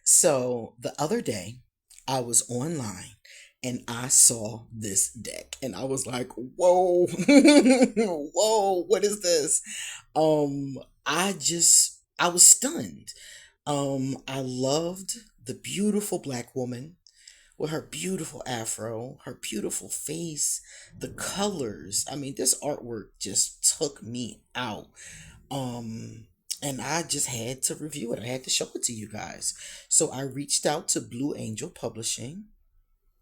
So the other day, I was online and I saw this deck and I was like, whoa, whoa, what is this? Um, I was stunned. I loved the beautiful black woman with her beautiful afro, her beautiful face, the colors. I mean, this artwork just took me out. Um, and I just had to review it. I had to show it to you guys. So I reached out to Blue Angel Publishing.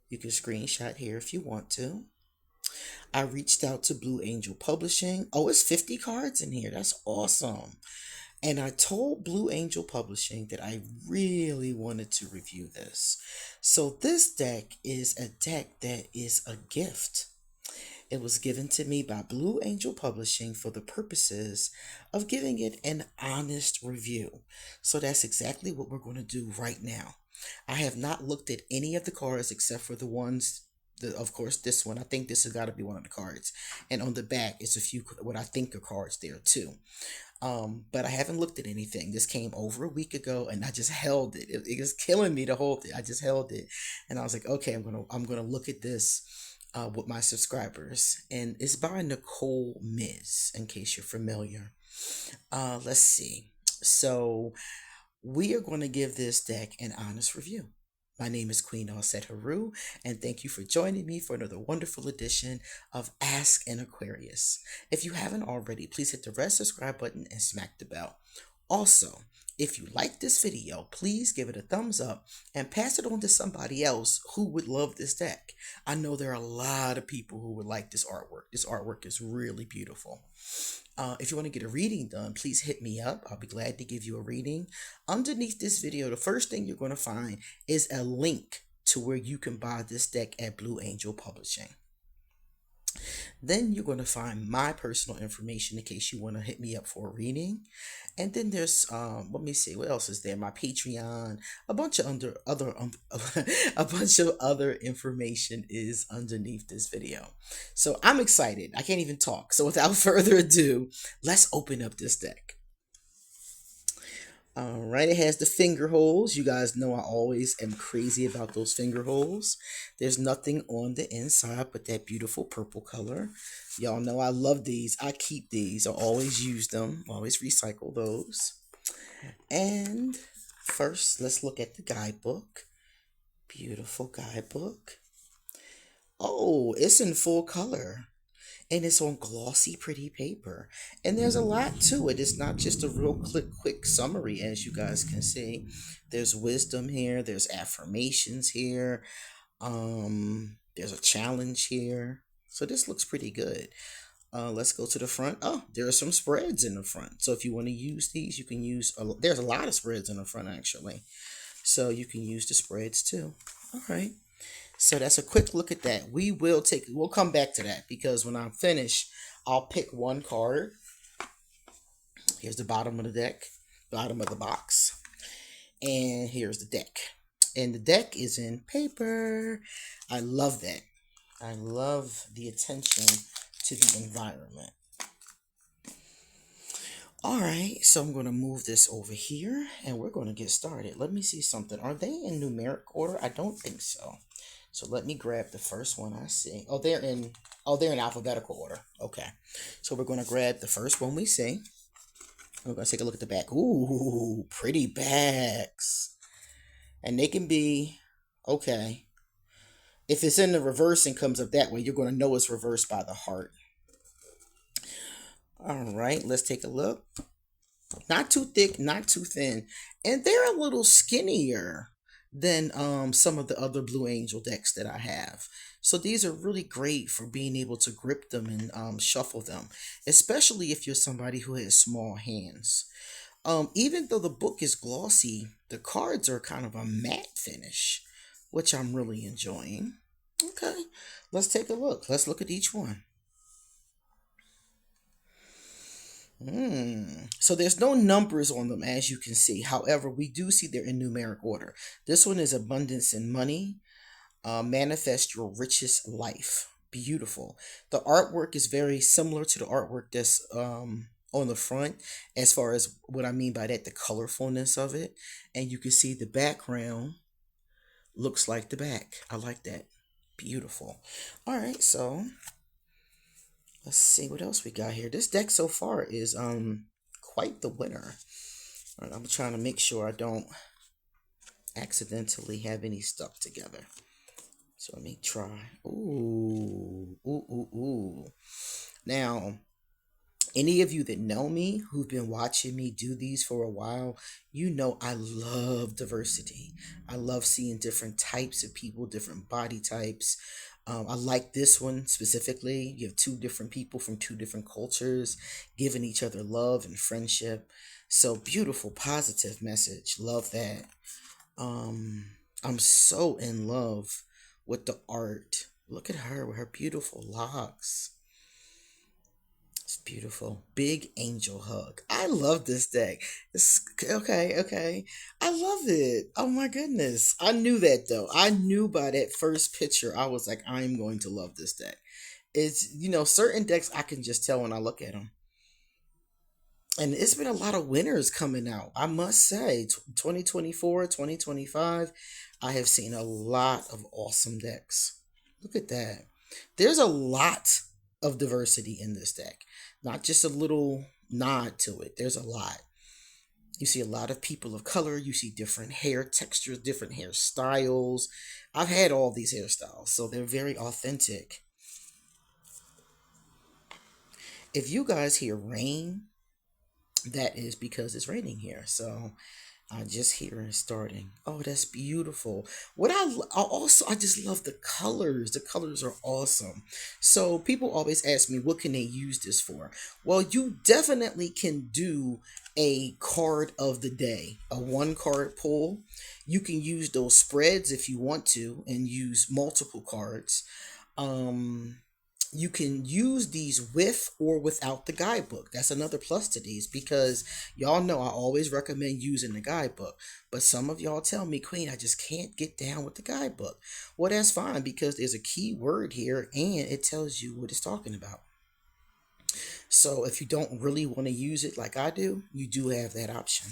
You can screenshot here if you want to. I reached out to Blue Angel Publishing. Oh, it's 50 cards in here. That's awesome. And I told Blue Angel Publishing that I really wanted to review this. So this deck is a deck that is a gift. It was given to me by Blue Angel Publishing for the purposes of giving it an honest review. So that's exactly what we're going to do right now. I have not looked at any of the cards except for the ones, of course, this one. I think this has got to be one of the cards. And on the back, it's a few what I think are cards there too. But I haven't looked at anything. This came over a week ago, and I just held it. It was killing me to hold it. I just held it, and I was like, okay, I'm gonna look at this with my subscribers, and it's by Nicole Miz. In case you're familiar, let's see. So we are going to give this deck an honest review. My name is QueenAusetHeru, and thank you for joining me for another wonderful edition of Ask an Aquarius. If you haven't already, please hit the red subscribe button and smack the bell. Also, if you like this video, please give it a thumbs up and pass it on to somebody else who would love this deck. I know there are a lot of people who would like this artwork. This artwork is really beautiful. If you want to get a reading done, please hit me up. I'll be glad to give you a reading. Underneath this video, the first thing you're going to find is a link to where you can buy this deck at Blue Angel Publishing. Then you're going to find my personal information in case you want to hit me up for a reading. And then there's let me see what else is there. My Patreon, a bunch of a bunch of other information is underneath this video. So I'm excited. I can't even talk. So without further ado, let's open up this deck. All right, it has the finger holes. You guys know I always am crazy about those finger holes. There's nothing on the inside but that beautiful purple color. Y'all know I love these. I keep these. I always use them. Always recycle those. And first, let's look at the guidebook. Beautiful guidebook. Oh, it's in full color. And it's on glossy, pretty paper. And there's a lot to it. It's not just a real quick summary, as you guys can see. There's wisdom here. There's affirmations here. There's a challenge here. So this looks pretty good. Let's go to the front. Oh, there are some spreads in the front. So if you want to use these, you can use. There's a lot of spreads in the front, actually. So you can use the spreads too. All right. So that's a quick look at that. We'll come back to that because when I'm finished, I'll pick one card. Here's the bottom of the deck, bottom of the box. And here's the deck. And the deck is in paper. I love that. I love the attention to the environment. All right, so I'm going to move this over here and we're going to get started. Let me see something. Are they in numeric order? I don't think so. So let me grab the first one I see. They're in alphabetical order. Okay. So we're going to grab the first one we see. We're going to take a look at the back. Ooh, pretty backs. And they can be, okay. If it's in the reverse and comes up that way, you're going to know it's reversed by the heart. All right, let's take a look. Not too thick, not too thin. And they're a little skinnier than some of the other Blue Angel decks that I have. So these are really great for being able to grip them and shuffle them, especially if you're somebody who has small hands. Even though the book is glossy, the cards are kind of a matte finish, which I'm really enjoying. Okay, let's take a look. Let's look at each one. So there's no numbers on them, as you can see. However, we do see they're in numeric order. This one is abundance in money. Manifest your richest life. Beautiful. The artwork is very similar to the artwork that's on the front, as far as what I mean by that, the colorfulness of it. And you can see the background looks like the back. I like that. Beautiful. All right, so let's see what else we got here. This deck so far is quite the winner. All right, I'm trying to make sure I don't accidentally have any stuck together. So let me try. Ooh, ooh, ooh, ooh. Now, any of you that know me, who've been watching me do these for a while, you know I love diversity. I love seeing different types of people, different body types. I like this one specifically. You have two different people from two different cultures giving each other love and friendship. So beautiful, positive message. Love that. Um, I'm so in love with the art. Look at her with her beautiful locks. It's beautiful. Big angel hug. I love this deck. It's okay, okay. I love it. Oh my goodness. I knew that though. I knew by that first picture, I was like, I'm going to love this deck. It's, certain decks I can just tell when I look at them. And it's been a lot of winners coming out. I must say, 2024, 2025, I have seen a lot of awesome decks. Look at that. There's a lot of diversity in this deck, not just a little nod to it. There's a lot. You see a lot of people of color. You see different hair textures, different hairstyles. I've had all these hairstyles, so they're very authentic. If you guys hear rain, that is because it's raining here. So I just hear it starting. Oh, that's beautiful. I just love the colors. The colors are awesome. So people always ask me, what can they use this for? Well, you definitely can do a card of the day, a one card pull. You can use those spreads if you want to and use multiple cards. Um, you can use these with or without the guidebook. That's another plus to these because y'all know I always recommend using the guidebook. But some of y'all tell me, Queen, I just can't get down with the guidebook. Well, that's fine because there's a key word here and it tells you what it's talking about. So if you don't really want to use it like I do, you do have that option.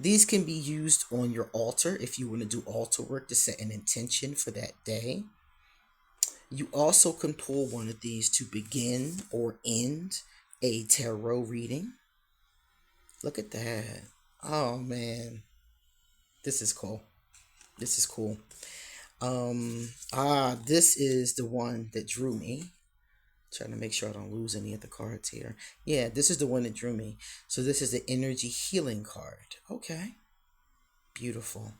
These can be used on your altar if you want to do altar work to set an intention for that day. You also can pull one of these to begin or end a tarot reading. Look at that. Oh man. This is cool. This is cool. This is the one that drew me. Trying to make sure I don't lose any of the cards here. Yeah, this is the one that drew me. So this is the energy healing card. Okay. Beautiful.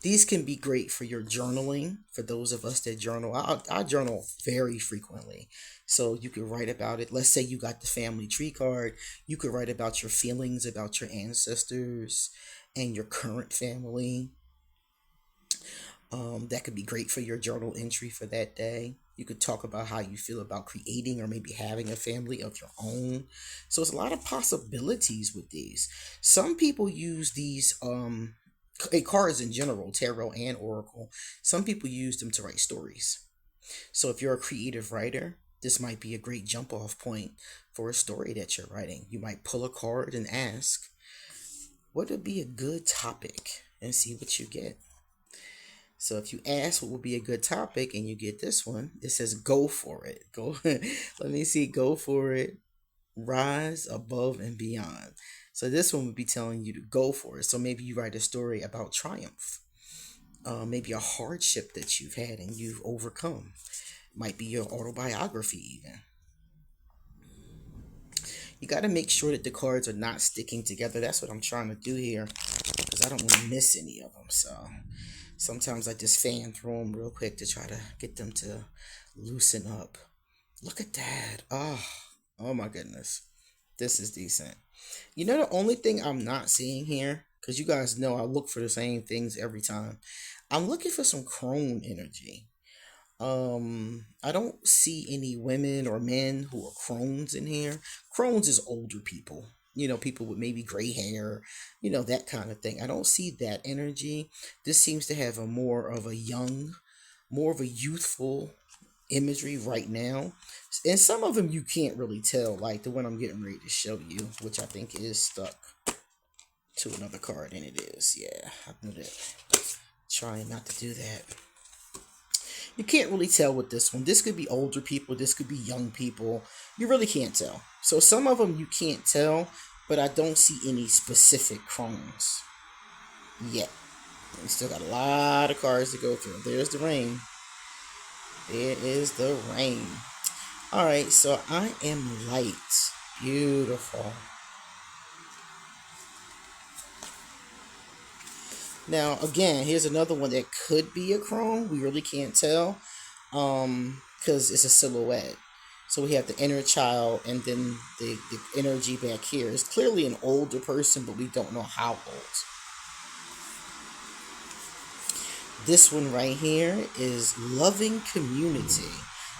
These can be great for your journaling. For those of us that journal, I journal very frequently. So you could write about it. Let's say you got the family tree card. You could write about your feelings about your ancestors and your current family. That could be great for your journal entry for that day. You could talk about how you feel about creating or maybe having a family of your own. So it's a lot of possibilities with these. Some people use these cards in general, tarot and oracle. Some people use them to write stories. So if you're a creative writer, this might be a great jump off point for a story that you're writing. You might pull a card and ask, what would be a good topic? And see what you get. So if you ask what would be a good topic and you get this one, it says go for it. Go let me see, go for it. Rise above and beyond. So this one would be telling you to go for it. So maybe you write a story about triumph. Maybe a hardship that you've had and you've overcome. Might be your autobiography even. You got to make sure that the cards are not sticking together. That's what I'm trying to do here because I don't want to miss any of them. So sometimes I just fan through them real quick to try to get them to loosen up. Look at that. Oh my goodness. This is decent. You know, the only thing I'm not seeing here, because you guys know I look for the same things every time. I'm looking for some crone energy. I don't see any women or men who are crones in here. Crones is older people. People with maybe gray hair, that kind of thing. I don't see that energy. This seems to have more of a youthful imagery right now. And some of them you can't really tell, like the one I'm getting ready to show you, which I think is stuck to another card, and it is. Yeah, I knew that. Trying not to do that. You can't really tell with this one. This could be older people, this could be young people. You really can't tell. So some of them you can't tell, but I don't see any specific chromes yet. We still got a lot of cards to go through. There's the rain. There is the rain. Alright, so I am light. Beautiful. Now, again, here's another one that could be a chrome. We really can't tell because it's a silhouette. So we have the inner child, and then the energy back here is clearly an older person, but we don't know how old. This one right here is loving community.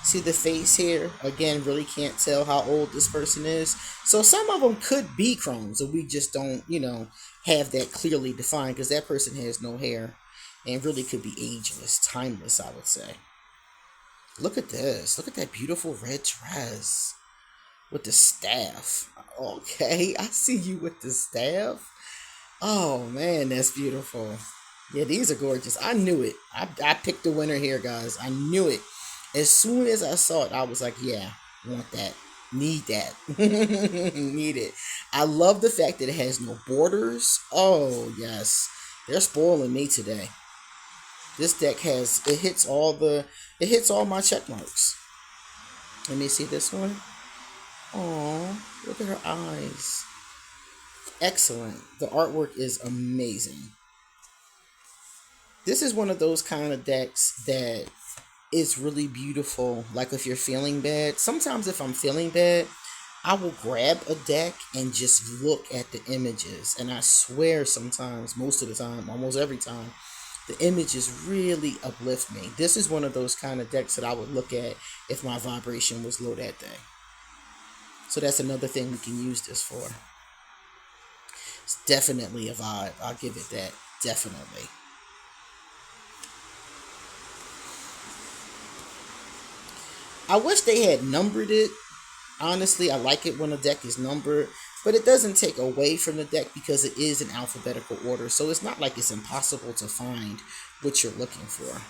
See the face here? Again, really can't tell how old this person is. So some of them could be chromes, and we just don't, have that clearly defined because that person has no hair and really could be ageless, timeless, I would say. Look at this. Look at that beautiful red dress with the staff. Okay, I see you with the staff. Oh, man, that's beautiful. Yeah, these are gorgeous. I knew it. I picked the winner here, guys. I knew it. As soon as I saw it, I was like, yeah, want that. Need that. Need it. I love the fact that it has no borders. Oh, yes. They're spoiling me today. This deck hits all my check marks. Let me see this one. Oh, look at her eyes. Excellent. The artwork is amazing. This is one of those kind of decks that is really beautiful. Like if you're feeling bad. Sometimes if I'm feeling bad, I will grab a deck and just look at the images. And I swear sometimes, most of the time, almost every time, the images really uplift me. This is one of those kind of decks that I would look at if my vibration was low that day. So that's another thing we can use this for. It's definitely a vibe. I'll give it that. Definitely. I wish they had numbered it. Honestly, I like it when a deck is numbered, but it doesn't take away from the deck because it is in alphabetical order. So it's not like it's impossible to find what you're looking for.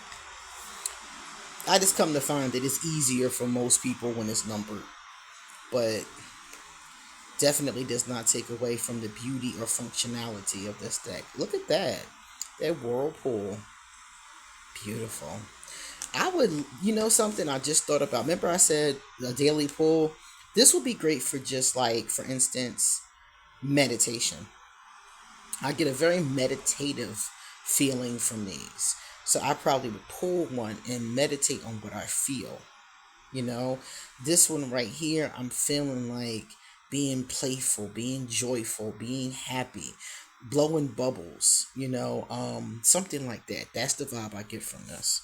I just come to find that it's easier for most people when it's numbered, but definitely does not take away from the beauty or functionality of this deck. Look at that. That whirlpool. Beautiful. I would, something I just thought about. Remember I said the daily pull? This would be great for just like, for instance, meditation. I get a very meditative feeling from these. So I probably would pull one and meditate on what I feel. This one right here, I'm feeling like being playful, being joyful, being happy, blowing bubbles, something like that. That's the vibe I get from this.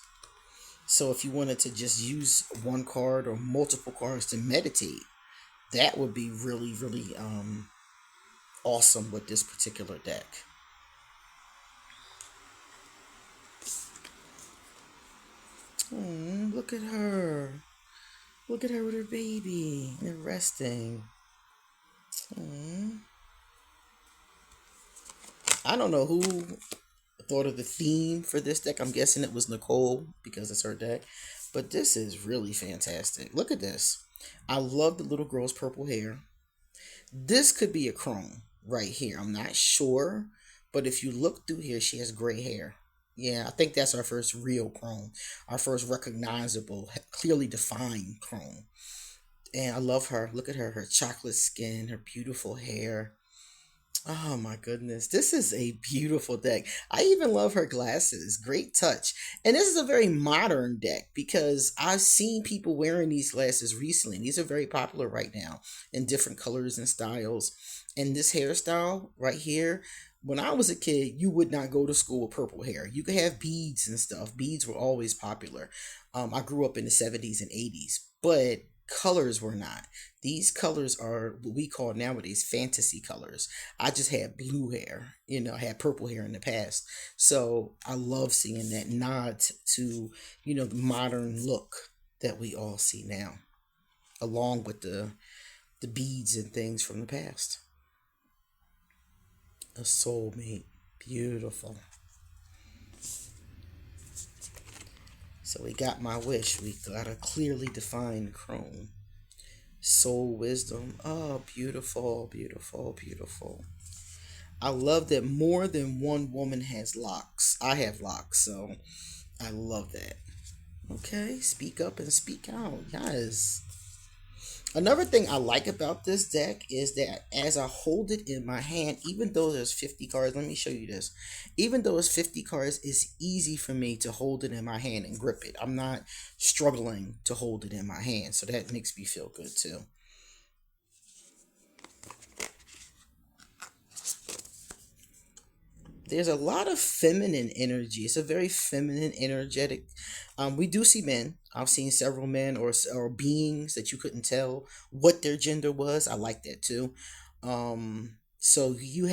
So if you wanted to just use one card or multiple cards to meditate, that would be really, really awesome with this particular deck. Oh, look at her. Look at her with her baby. They're resting. Oh. I don't know who thought of the theme for this deck. I'm guessing it was Nicole because it's her deck. But this is really fantastic. Look at this. I love the little girl's purple hair. This could be a chrome right here. I'm not sure. But if you look through here, she has gray hair. Yeah, I think that's our first real chrome. Our first recognizable, clearly defined chrome. And I love her. Look at her. Her chocolate skin, her beautiful hair. Oh my goodness. This is a beautiful deck. I even love her glasses. Great touch. And this is a very modern deck because I've seen people wearing these glasses recently. These are very popular right now in different colors and styles. And this hairstyle right here, when I was a kid, you would not go to school with purple hair. You could have beads and stuff. Beads were always popular. I grew up in the 70s and 80s, but colors were not. These colors are what we call nowadays fantasy colors. I just had blue hair, I had purple hair in the past. So I love seeing that nod to, the modern look that we all see now, along with the beads and things from the past. A soulmate. Beautiful. So we got my wish. We got a clearly defined crone. Soul wisdom. Oh, beautiful, beautiful, beautiful. I love that more than one woman has locks. I have locks, so I love that. Okay, speak up and speak out. Yes. Another thing I like about this deck is that as I hold it in my hand, even though there's 50 cards, let me show you this. Even though it's 50 cards, it's easy for me to hold it in my hand and grip it. I'm not struggling to hold it in my hand, so that makes me feel good too. There's a lot of feminine energy. It's a very feminine, energetic. We do see men. I've seen several men or beings that you couldn't tell what their gender was. I like that too. So you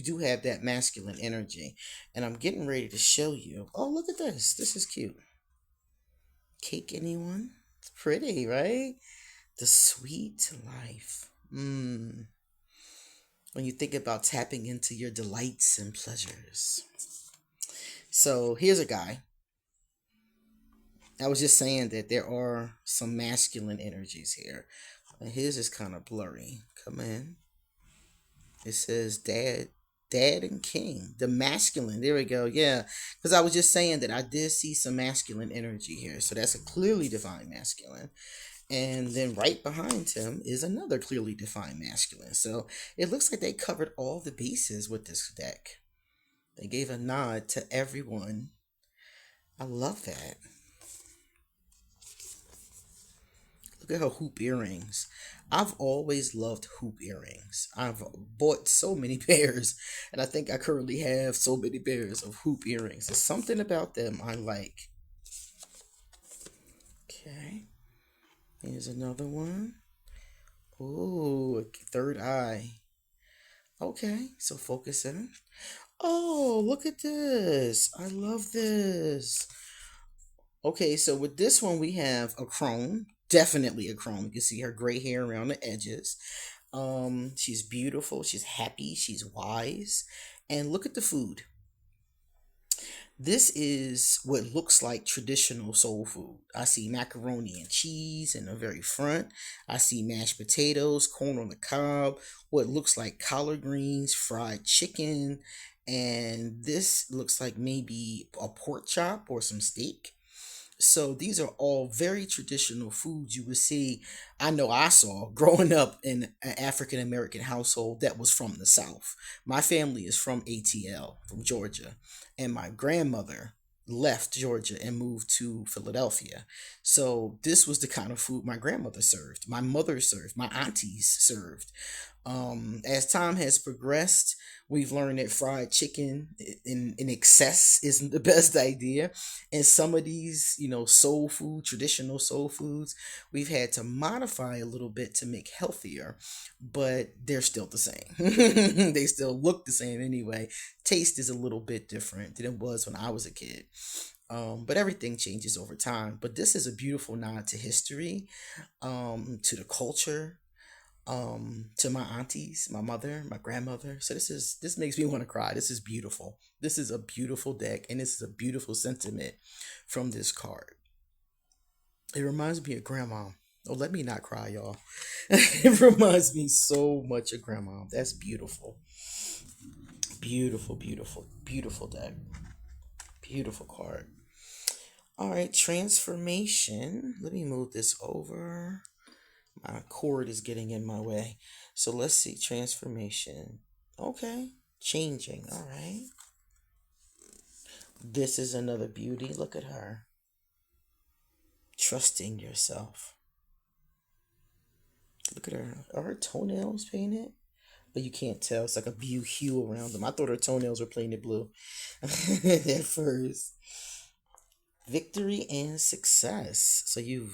do have that masculine energy, and I'm getting ready to show you. Oh, look at this. This is cute. Cake, anyone? It's pretty, right? The sweet life. Mmm. When you think about tapping into your delights and pleasures. So here's a guy. I was just saying that there are some masculine energies here. His is kind of blurry. Come in. It says dad and king. The masculine. There we go. Yeah. Because I was just saying that I did see some masculine energy here. So that's a clearly defined masculine. And then right behind him is another clearly defined masculine. So it looks like they covered all the bases with this deck. They gave a nod to everyone. I love that. Look at her hoop earrings. I've always loved hoop earrings. I've bought so many pairs, and I think I currently have so many pairs of hoop earrings. There's something about them I like. Okay. Here's another one. Ooh, third eye. Okay, so focus in. Oh, look at this. I love this. Okay, so with this one, we have a crone. Definitely a crone. You can see her gray hair around the edges. She's beautiful. She's happy. She's wise. And look at the food. This is what looks like traditional soul food. I see macaroni and cheese in the very front. I see mashed potatoes, corn on the cob, what looks like collard greens, fried chicken, and this looks like maybe a pork chop or some steak. So these are all very traditional foods you would see. I know I saw growing up in an African American household that was from the South. My family is from ATL, from Georgia, and my grandmother left Georgia and moved to Philadelphia. So this was the kind of food my grandmother served, my mother served, my aunties served. As time has progressed, we've learned that fried chicken in excess isn't the best idea. And some of these, soul food, traditional soul foods, we've had to modify a little bit to make healthier, but they're still the same. They still look the same anyway. Taste is a little bit different than it was when I was a kid. But everything changes over time. But this is a beautiful nod to history, to the culture, to my aunties, my mother, my grandmother. So this makes me want to cry. This is beautiful. This is a beautiful deck, and this is a beautiful sentiment from this card. It reminds me of grandma. Oh, let me not cry, y'all. It reminds me so much of grandma. That's beautiful. Beautiful, beautiful, beautiful deck. Beautiful card. All right, transformation. Let me move this over. My cord is getting in my way. So let's see. Transformation. Okay. Changing. All right. This is another beauty. Look at her. Trusting yourself. Look at her. Are her toenails painted? But you can't tell. It's like a blue hue around them. I thought her toenails were painted blue at first. Victory and success. So you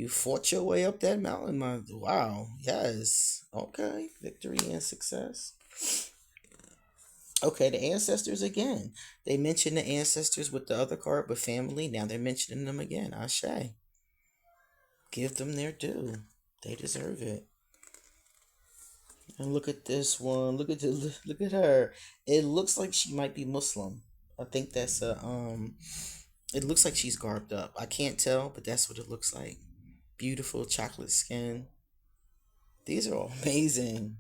fought your way up that mountain. Wow. Yes. Okay. Victory and success. Okay, the ancestors again. They mentioned the ancestors with the other card, but family. Now they're mentioning them again. Ashe. Give them their due. They deserve it. And look at this one. Look at her. It looks like she might be Muslim. I think that's a it looks like she's garbed up. I can't tell, but that's what it looks like. Beautiful chocolate skin. These are all amazing.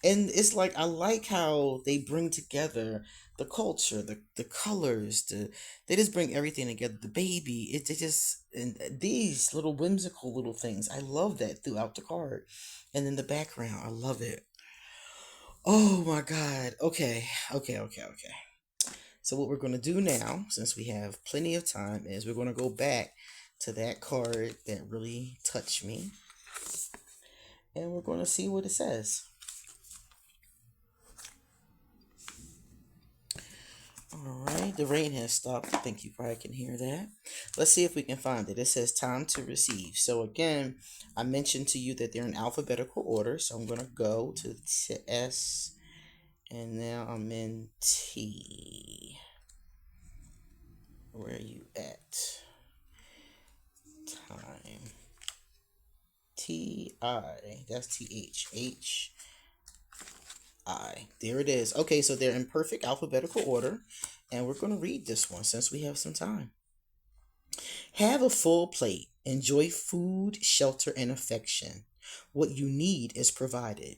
And it's like I like how they bring together the culture, the colors, they just bring everything together. The baby, they just and these little whimsical little things. I love that throughout the card, and then the background. I love it. Oh my God. Okay. So what we're gonna do now, since we have plenty of time, is we're gonna go back to that card that really touched me, and we're gonna see what it says. All right, the rain has stopped. I think you probably can hear that. Let's see if we can find it. It says time to receive. So again, I mentioned to you that they're in alphabetical order. So I'm going to go to S, and now I'm in T. Where are you at? Time. T-I. That's T-H. H-I. There it is. Okay, so they're in perfect alphabetical order. And we're going to read this one since we have some time. Have a full plate. Enjoy food, shelter, and affection. What you need is provided.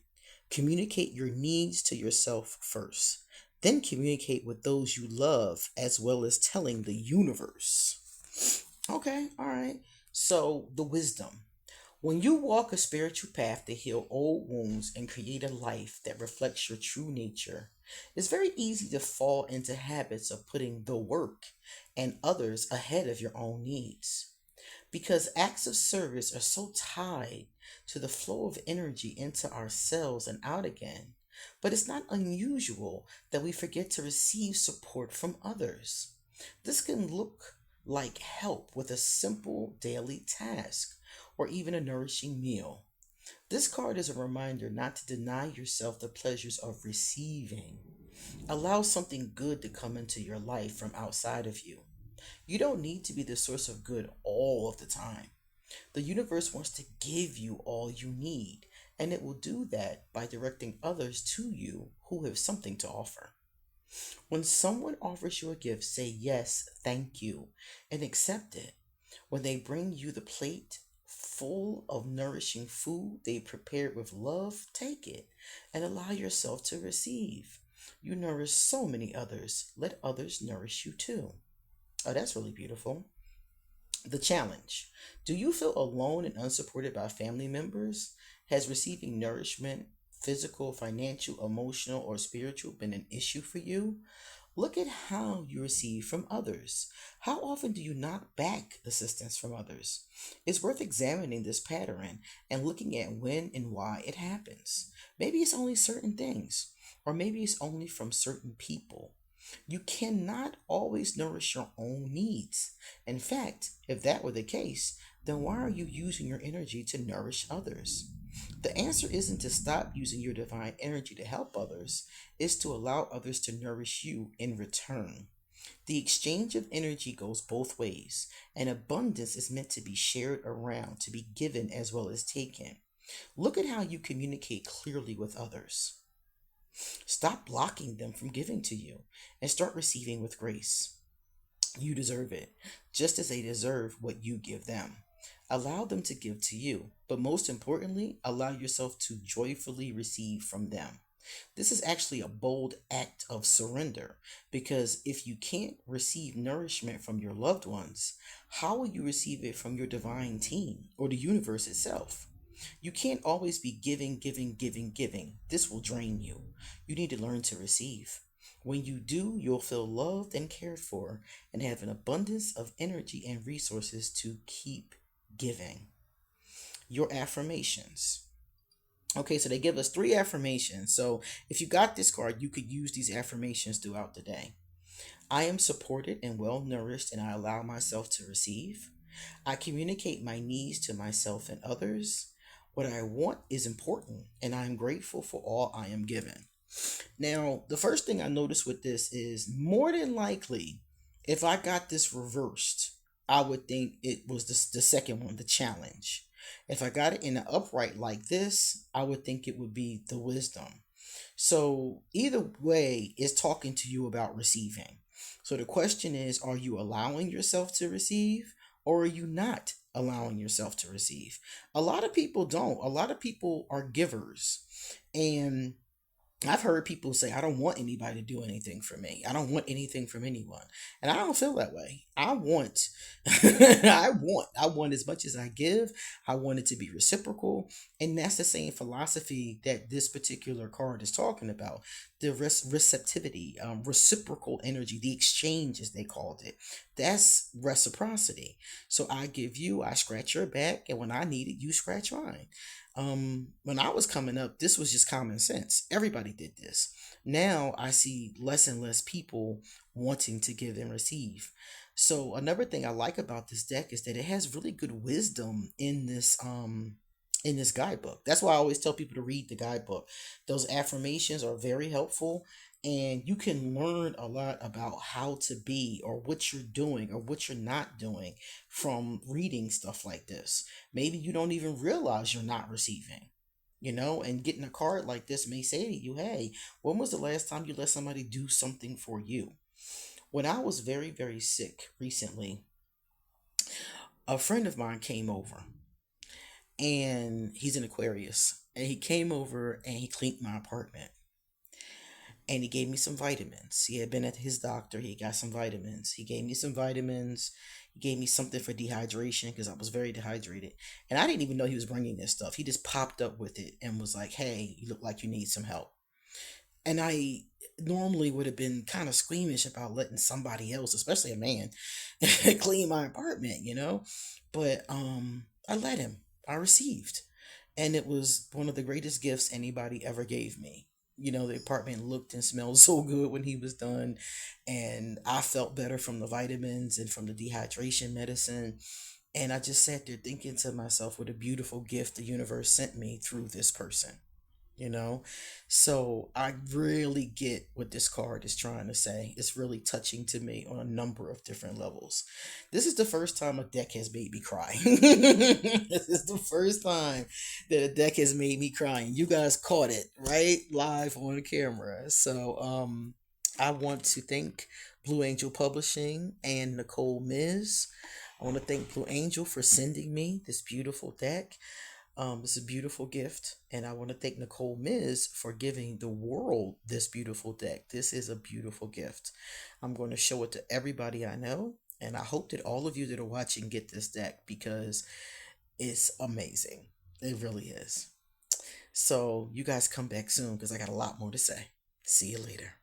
Communicate your needs to yourself first. Then communicate with those you love as well as telling the universe. Okay, all right. So, the wisdom. When you walk a spiritual path to heal old wounds and create a life that reflects your true nature, it's very easy to fall into habits of putting the work and others ahead of your own needs. Because acts of service are so tied to the flow of energy into ourselves and out again. But it's not unusual that we forget to receive support from others. This can look like help with a simple daily task or even a nourishing meal. This card is a reminder not to deny yourself the pleasures of receiving. Allow something good to come into your life from outside of you. You don't need to be the source of good all of the time. The universe wants to give you all you need, and it will do that by directing others to you who have something to offer. When someone offers you a gift, say yes, thank you, and accept it. When they bring you the plate full of nourishing food they prepared with love, take it and allow yourself to receive. You nourish so many others. Let others nourish you too. Oh, that's really beautiful. The challenge. Do you feel alone and unsupported by family members? Has receiving nourishment, physical, financial, emotional, or spiritual, been an issue for you? Look at how you receive from others. How often do you knock back assistance from others? It's worth examining this pattern and looking at when and why it happens. Maybe it's only certain things, or maybe it's only from certain people. You cannot always nourish your own needs. In fact, if that were the case, then why are you using your energy to nourish others? The answer isn't to stop using your divine energy to help others, it's to allow others to nourish you in return. The exchange of energy goes both ways, and abundance is meant to be shared around, to be given as well as taken. Look at how you communicate clearly with others. Stop blocking them from giving to you and start receiving with grace. You deserve it, just as they deserve what you give them. Allow them to give to you, but most importantly, allow yourself to joyfully receive from them. This is actually a bold act of surrender because if you can't receive nourishment from your loved ones, how will you receive it from your divine team or the universe itself? You can't always be giving. This will drain you. You need to learn to receive. When you do, you'll feel loved and cared for and have an abundance of energy and resources to keep giving. Your affirmations. Okay, so they give us three affirmations. So if you got this card, you could use these affirmations throughout the day. I am supported and well nourished, and I allow myself to receive. I communicate my needs to myself and others. What I want is important, and I am grateful for all I am given. Now, the first thing I noticed with this is more than likely, if I got this reversed, I would think it was the second one, the challenge. If I got it in an upright like this, I would think it would be the wisdom. So either way is talking to you about receiving. So the question is, are you allowing yourself to receive, or are you not allowing yourself to receive? A lot of people don't. A lot of people are givers. And I've heard people say, I don't want anybody to do anything for me. I don't want anything from anyone. And I don't feel that way. I want, I want as much as I give. I want it to be reciprocal. And that's the same philosophy that this particular card is talking about. The receptivity, reciprocal energy, the exchange, as they called it. That's reciprocity. So I give you, I scratch your back. And when I need it, you scratch mine. When I was coming up, this was just common sense. Everybody did this. Now I see less and less people wanting to give and receive. So another thing I like about this deck is that it has really good wisdom in this guidebook. That's why I always tell people to read the guidebook. Those affirmations are very helpful, and you can learn a lot about how to be, or what you're doing or what you're not doing, from reading stuff like this. Maybe you don't even realize you're not receiving, and getting a card like this may say to you, hey, when was the last time you let somebody do something for you? When I was very, very sick recently, a friend of mine came over, and he's an Aquarius, and he came over and he cleaned my apartment, and he gave me some vitamins. He had been at his doctor. He got some vitamins. He gave me some vitamins. He gave me something for dehydration because I was very dehydrated. And I didn't even know he was bringing this stuff. He just popped up with it and was like, hey, you look like you need some help. And I normally would have been kind of squeamish about letting somebody else, especially a man, clean my apartment. But I let him. I received. And it was one of the greatest gifts anybody ever gave me. The apartment looked and smelled so good when he was done, and I felt better from the vitamins and from the dehydration medicine. And I just sat there thinking to myself, what a beautiful gift the universe sent me through this person you know so I really get what this card is trying to say. It's really touching to me on a number of different levels. This is the first time a deck has made me cry. This is the first time that a deck has made me cry, and you guys caught it right live on camera. So I want to thank Blue Angel Publishing and Nicole Miz. I want to thank Blue Angel for sending me this beautiful deck. It's a beautiful gift, and I want to thank Nicole Miz for giving the world this beautiful deck. This is a beautiful gift. I'm going to show it to everybody I know, and I hope that all of you that are watching get this deck because it's amazing. It really is. So, you guys come back soon because I got a lot more to say. See you later.